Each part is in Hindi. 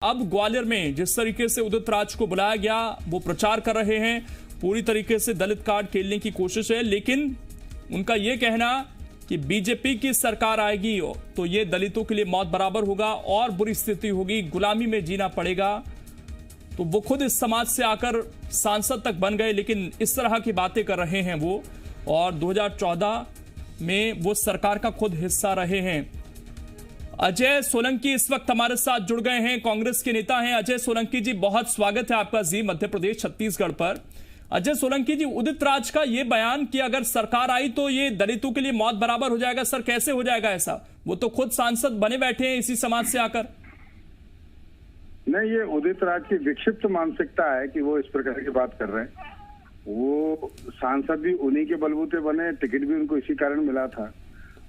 अब ग्वालियर में जिस तरीके से उदित राज को बुलाया गया, वो प्रचार कर रहे हैं, पूरी तरीके से दलित कार्ड खेलने की कोशिश है। लेकिन उनका यह कहना कि बीजेपी की सरकार आएगी तो ये दलितों के लिए मौत बराबर होगा और बुरी स्थिति होगी, गुलामी में जीना पड़ेगा। तो वो खुद इस समाज से आकर सांसद तक बन गए, लेकिन इस तरह की बातें कर रहे हैं वो। और 2014 में वो सरकार का खुद हिस्सा रहे हैं। अजय सोलंकी इस वक्त हमारे साथ जुड़ गए हैं, कांग्रेस के नेता हैं। अजय सोलंकी जी, बहुत स्वागत है आपका जी मध्य प्रदेश छत्तीसगढ़ पर। अजय सोलंकी जी, उदित राज का ये बयान कि अगर सरकार आई तो ये दलितों के लिए मौत बराबर हो जाएगा, सर कैसे हो जाएगा ऐसा? वो तो खुद सांसद बने बैठे हैं इसी समाज से आकर। नहीं, ये उदित राज की विक्षिप्त मानसिकता है कि वो इस प्रकार की बात कर रहे हैं। वो सांसद भी उन्हीं के बलबूते बने, टिकट भी उनको इसी कारण मिला था,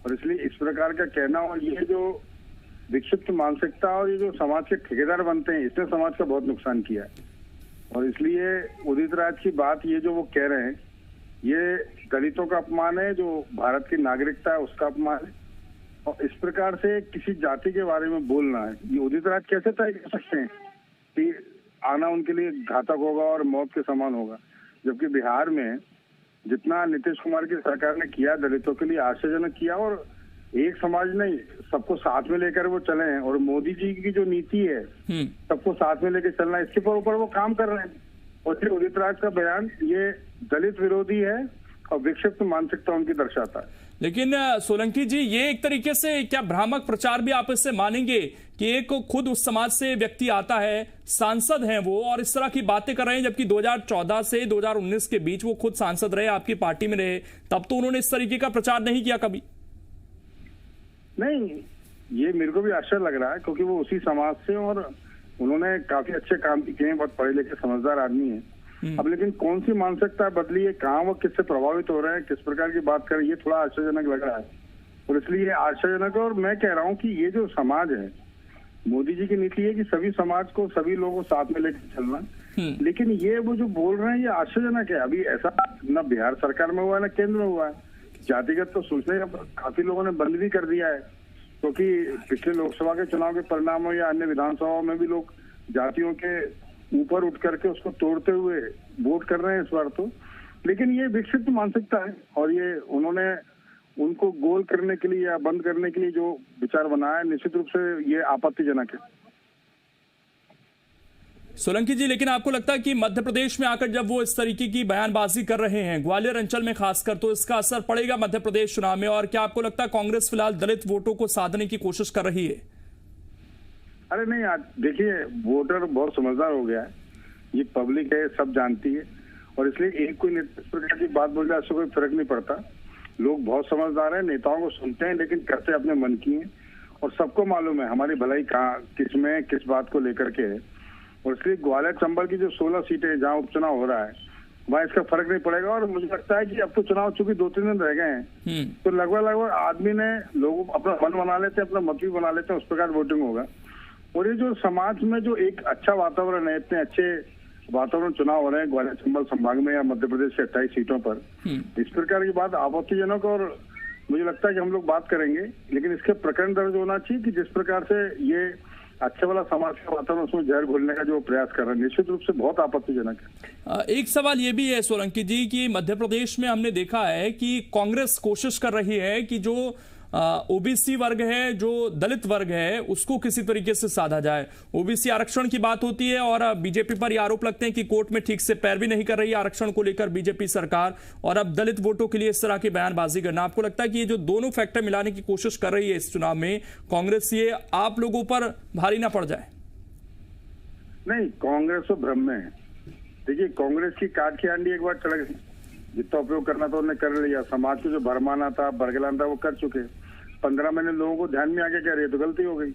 और इसलिए इस प्रकार का कहना और ये जो विक्षिप्त मानसिकता और ये जो समाज के ठेकेदार बनते हैं, इसने समाज का बहुत नुकसान किया है। और इसलिए उदित राज की बात ये जो वो कह रहे हैं, ये दलितों का अपमान है, जो भारत की नागरिकता है उसका अपमान है। और इस प्रकार से किसी जाति के बारे में बोलना है, ये उदित राज कैसे तय कर सकते हैं कि आना उनके लिए घातक होगा और मौत के समान होगा? जबकि बिहार में जितना नीतीश कुमार की सरकार ने किया दलितों के लिए, आश्चर्यजनक किया, और एक समाज नहीं सबको साथ में लेकर वो चले हैं। और मोदी जी की जो नीति है सबको साथ में लेकर चलना, इसके ऊपर वो काम कर रहे हैं। और फिर उदित राज का बयान ये दलित विरोधी है और विक्षिप्त मानसिकता उनकी दर्शाता है। लेकिन सोलंकी जी, ये एक तरीके से क्या भ्रामक प्रचार भी आप इससे मानेंगे कि एक खुद उस समाज से व्यक्ति आता है, सांसद हैं वो, और इस तरह की बातें कर रहे हैं, जबकि 2014 से 2019 के बीच वो खुद सांसद रहे, आपकी पार्टी में रहे, तब तो उन्होंने इस तरीके का प्रचार नहीं किया कभी? नहीं, ये मेरे को भी आश्चर्य लग रहा है, क्योंकि वो उसी समाज से और उन्होंने काफी अच्छे काम भी किए हैं, बहुत पढ़े लिखे समझदार आदमी है। अब लेकिन कौन सी मानसिकता बदली है, कहाँ वो किससे प्रभावित हो रहे हैं, किस प्रकार की बात कर रहे हैं, ये थोड़ा आश्चर्यजनक लग रहा है। और इसलिए आश्चर्यजनक है। और मैं कह रहा हूँ कि ये जो समाज है, मोदी जी की नीति है कि सभी समाज को, सभी लोगों को साथ में लेकर चलना, लेकिन ये वो जो बोल रहे हैं ये आश्चर्यजनक है। अभी ऐसा न बिहार सरकार में हुआ है न केंद्र में हुआ है। जातिगत तो सोचने का काफी लोगों ने बंद भी कर दिया है, क्योंकि पिछले लोकसभा के चुनाव के परिणामों या अन्य विधानसभाओं में भी लोग जातियों के ऊपर उठ करके उसको तोड़ते हुए वोट कर रहे हैं इस बार तो। लेकिन ये विक्षिप्त मानसिकता है, और ये उन्होंने उनको गोल करने के लिए या बंद करने के लिए जो विचार बनाया है, निश्चित रूप से ये आपत्तिजनक है। सोलंकी जी, लेकिन आपको लगता है कि मध्य प्रदेश में आकर जब वो इस तरीके की बयानबाजी कर रहे हैं, ग्वालियर अंचल में खासकर, तो इसका असर पड़ेगा मध्य प्रदेश चुनाव में? और क्या आपको लगता है कांग्रेस फिलहाल दलित वोटों को साधने की कोशिश कर रही है? अरे नहीं, आज देखिए, वोटर बहुत समझदार हो गया है, ये पब्लिक है, सब जानती है, और इसलिए एक कोई इस प्रकार की बात बोल जाए उससे कोई फर्क नहीं पड़ता। लोग बहुत समझदार हैं, नेताओं को सुनते हैं, लेकिन करते अपने मन की हैं। और सबको मालूम है हमारी भलाई कहाँ, किसमें, किस बात को लेकर के है। और इसलिए ग्वालियर चंबल की जो 16 सीटें जहाँ उपचुनाव हो रहा है, वहाँ इसका फर्क नहीं पड़ेगा। और मुझे लगता है कि अब तो चुनाव चूंकि 2-3 दिन रह गए हैं, तो लगभग आदमी ने, लोग अपना मन बना लेते हैं, अपना मत भी बना लेते हैं, उस प्रकार वोटिंग होगा। और ये जो समाज में जो एक अच्छा वातावरण है, इतने अच्छे वातावरण चुनाव हो रहे हैं ग्वालियर चंबल संभाग में या मध्य प्रदेश के 28 सीटों पर, इस प्रकार की बात आपत्तिजनक, और मुझे लगता है कि हम लोग बात करेंगे, लेकिन इसके प्रकरण दर्ज होना चाहिए कि जिस प्रकार से ये अच्छे वाला समाज का वातावरण, उसमें जहर घोलने का जो प्रयास कर रहे हैं, निश्चित रूप से बहुत आपत्तिजनक है। एक सवाल ये भी है सोलंकी जी कि मध्य प्रदेश में हमने देखा है कि कांग्रेस कोशिश कर रही है कि जो ओबीसी वर्ग है, जो दलित वर्ग है, उसको किसी तरीके से साधा जाए। ओबीसी आरक्षण की बात होती है और बीजेपी पर ये आरोप लगते हैं कि कोर्ट में ठीक से पैरवी नहीं कर रही है आरक्षण को लेकर बीजेपी सरकार, और अब दलित वोटों के लिए इस तरह की बयानबाजी करना। आपको लगता है कि ये जो दोनों फैक्टर मिलाने की कोशिश कर रही है इस चुनाव में कांग्रेस, ये आप लोगों पर भारी ना पड़ जाए? नहीं, कांग्रेस तो भ्रम में है। देखिए, कांग्रेस की काट की हांडी एक बार चढ़ गई, जितना उपयोग करना था उन्होंने कर लिया। समाज को जो भरमाना था, बरगलाना था, वो कर चुके। 15 महीने लोगों को ध्यान में आके कह रही है तो गलती हो गई।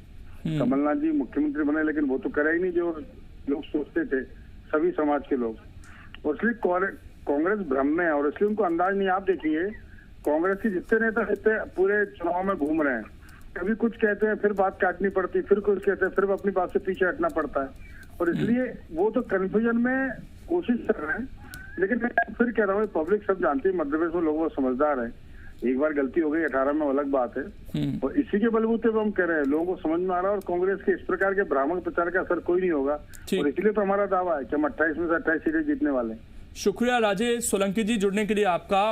कमलनाथ जी मुख्यमंत्री बने, लेकिन वो तो करे ही नहीं जो लोग सोचते थे, सभी समाज के लोग। और इसलिए कांग्रेस भ्रम में है, और इसलिए उनको अंदाज नहीं। आप देखिए, कांग्रेस के जितने नेता जितने पूरे चुनाव में घूम रहे हैं, कभी कुछ कहते हैं, फिर बात काटनी पड़ती, फिर कुछ कहते हैं, फिर अपनी बात से पीछे हटना पड़ता है। और इसलिए वो तो कंफ्यूजन में कोशिश कर रहे हैं। लेकिन मैं फिर कह रहा हूँ, पब्लिक सब जानती है, मध्य प्रदेश में लोग समझदार है, एक बार गलती हो गई 18 में, अलग बात है। और इसी के बलबूते पर हम कह रहे हैं, लोगों को समझ में आ रहा है और कांग्रेस के इस प्रकार के भ्रामक प्रचार का असर कोई नहीं होगा। और इसलिए तो हमारा दावा है कि हम 28 में से 28 सीटें जीतने वाले हैं। शुक्रिया राजेश सोलंकी जी, जुड़ने के लिए आपका।